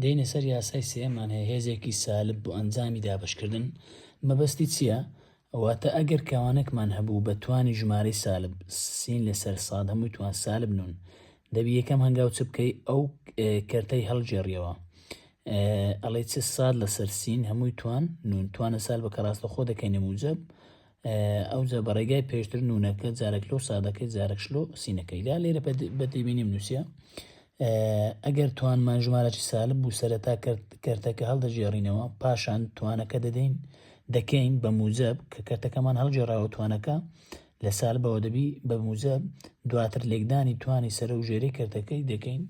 دێنە سەر یاسای سێمان هەیە هێزێکی سالب بۆ ئەنجامی دابشکردن مەبەستی چییە؟ ئەواتە ئەگەر کەوانێکمان هەبوو بە توانی ژمارەی سالب سین لەسەر ساد هەمووی توان سالب نون دەبی یەکەم هەنگاو چ بکەی ئەو کەرتەی هەڵگێڕیەوە ئەڵێ چ ساد لەسەر سین هەمووی توان نون توانە سال بە کەڕاستە خۆ دەکەینە موجب ئەو جا بە ڕێگای پێشتر نونەکە جارێک لۆ سادەکەی جارێکشلۆ سینەکەی لا لێرە بەدەبینیم نووسە ئەگەر توانمان ژمارەی سالب بوو سەرەتا کەرتەکە هەڵدەژێڕینەوە پاشان توانەکە دەکەین بە موجب کە کەرتەکەمان هەڵگێڕاوە توانەکە لە سالبەوە دەبی بە موجب دواتر لێکدانی توانی سەر و ژێرەی کەرتەکەی دەکەین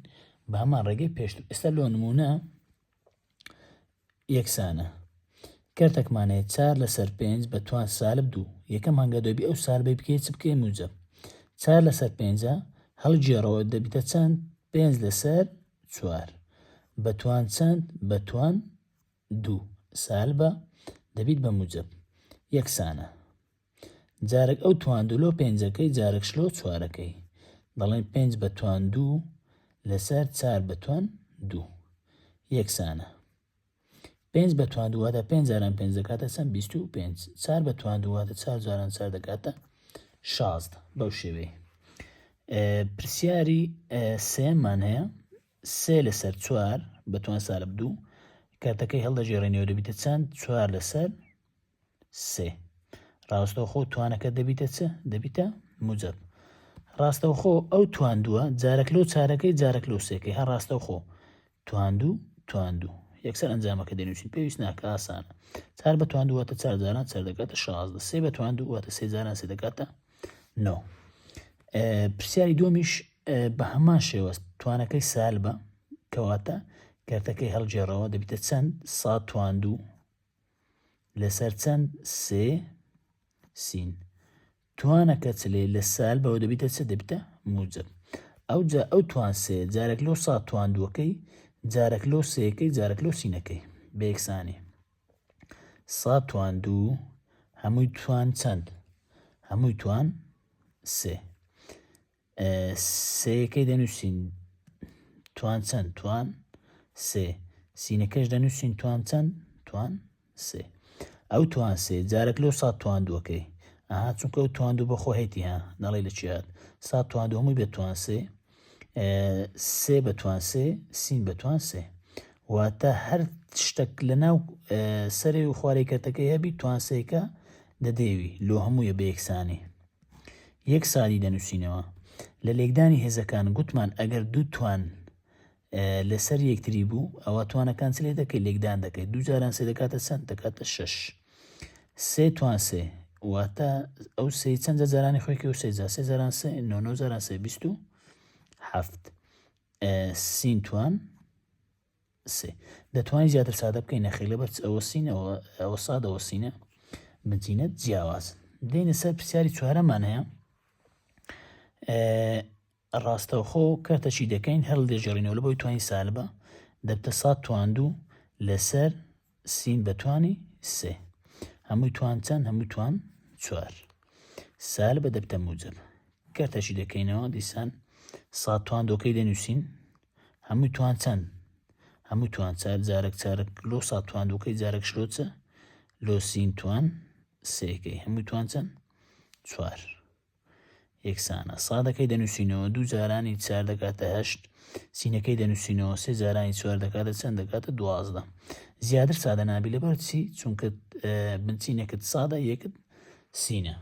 بە هەمان ڕێگەی پێشتر. ئێستا لۆ نمونە یەکسانە کەرتێکمانەیە 4 لەسەر 5 بە توان سالب 2 یەکەم هەنگا دەبی ئەو سالبەی بکەیت چ بکەی موجب 4 لەسەر 5 هەڵگێڕەوە دەبیتە چەند 5 لەسەر 4 بە توان چەند بە توان 2 سالبە دەبیت بە موجب یەکسانە جارێک ئەو توان 2 لۆ 5ەکەی جارێکشلۆ 4ەکەی دەڵێن 5 بە توان 2 لەسەر 4 بە توان 2 یەکسانە 5 بە توان 2 واتە 5 جاران 5 دەکاتە چەند 25 4 بە توان 2 واتە 4 جاران 4 دەکاتە 16 بەو شێوەیە. پرسیاری سێمان هەیە 3 لەسەر 4 بە توان سالب 2 کارتەکەی هەڵدەژێڕێنەوە دەبیتە چەند 4 لەسەر 3 ڕاستەوخۆ توانەکە دەبیتە چ دەبیتە موجب ڕاستەوخۆ ئەو توان 2 جارێک لۆ چارەکەی جارێک لۆ سێکەی هەر ڕاستەوخۆ توان 2 یەکسەر ئەنجامەکە دەنووسین پێویست ناکە ئاسانە 4 بە توان 2 واتە 4 جاران 4 دەکاتە 16 3 بە توان 2 واتە 3 جاران 3 دەکاتە 9. پرسیاری دومیش بە هەمان شێوە توانەکەی سالبە کەواتە کارتەکەی هەڵگێڕەوە دەبیتە چەند 100 توان 2 لەسەر چەند 3 سین توانەکە چلێ لە سالبەوە دەبیتە چ دەبیتە موجب ئەو جا ئەو توان 3 جارێک لۆ 100 توان 2ەکەی جارێک لۆ سێەکەی جارێک لۆ سینەکەی بە یەکسانی 100 توان 2 هەمووی توان چەند هەمووی توان 3 سێەکەی دەنووسین توان چەند توان 3 سینەکەش دەنووسین توان چەند توان 3 ئەو توان 3 جارێک لۆ 100 توان 2ەکەی چونکە ئەو توان 2 بەخۆ هەیەی نەڵێ لە چیات 100 توان 2 هەمووی بە توان 3 3 بە توان 3 سین بە توان 3 واتە هەر شتێک لە ناو سەرێ و خوارەی کەرتەکەی هەبی توان 3کە دەدەوی لۆ هەموویە بە یەکسانی یەک سادی دەنووسینەوە لە لێکدانی هێزەکان گوتمان ئەگەر دوو توان لەسەر یەکتری بوو ئەوە توانەکان چ لێ دەکەی لێکدان دەکەیت 2 جاران 3 دەکاتە چەند دەکاتە 6 3 توان 3 واتە ئەو سێ چەند جارانی خۆی کە و 3 جاران 3 9 جاران 3 27 سین توان 3 دەتوانین زیاتر سادە بکەین نەخێ لەبەر ئەوە سینەوە ئەوە سادەوە سینە بنچینە جیاواز. دێنە سەر پرسیاری چوارەمان هەیە ڕاستەوخۆ کارتەچی دەکەین هەڵدەژێڕینەوە لە بۆی توانی سالبە دەبتە 100 توان 2 لەسەر سین بە توانی 3 هەمووی توان چەند هەمووی توان 4 سالبە دەبتە موجب کارتەچی دەکەینەوە دیسان 100 توان 2کەی دەنووسین هەمووی توان چەند هەمووی توان 4 جارێک چارێک لۆ 100 توان 2کەی جارێک شلۆچە لۆ سین توان 3کەی هەمووی توان چەند 4 یەکسانە سادەکەی دەنووسینەوە 2 جارانی 4 دەکاتە 8 سینەکەی دەنووسینەوە 3 جارانی 4 دەکاتە چەند دەکاتە 12 زیاتر سادە نابی لەبەر چی چونکە بنچینەکەت سادە یەکت سینە.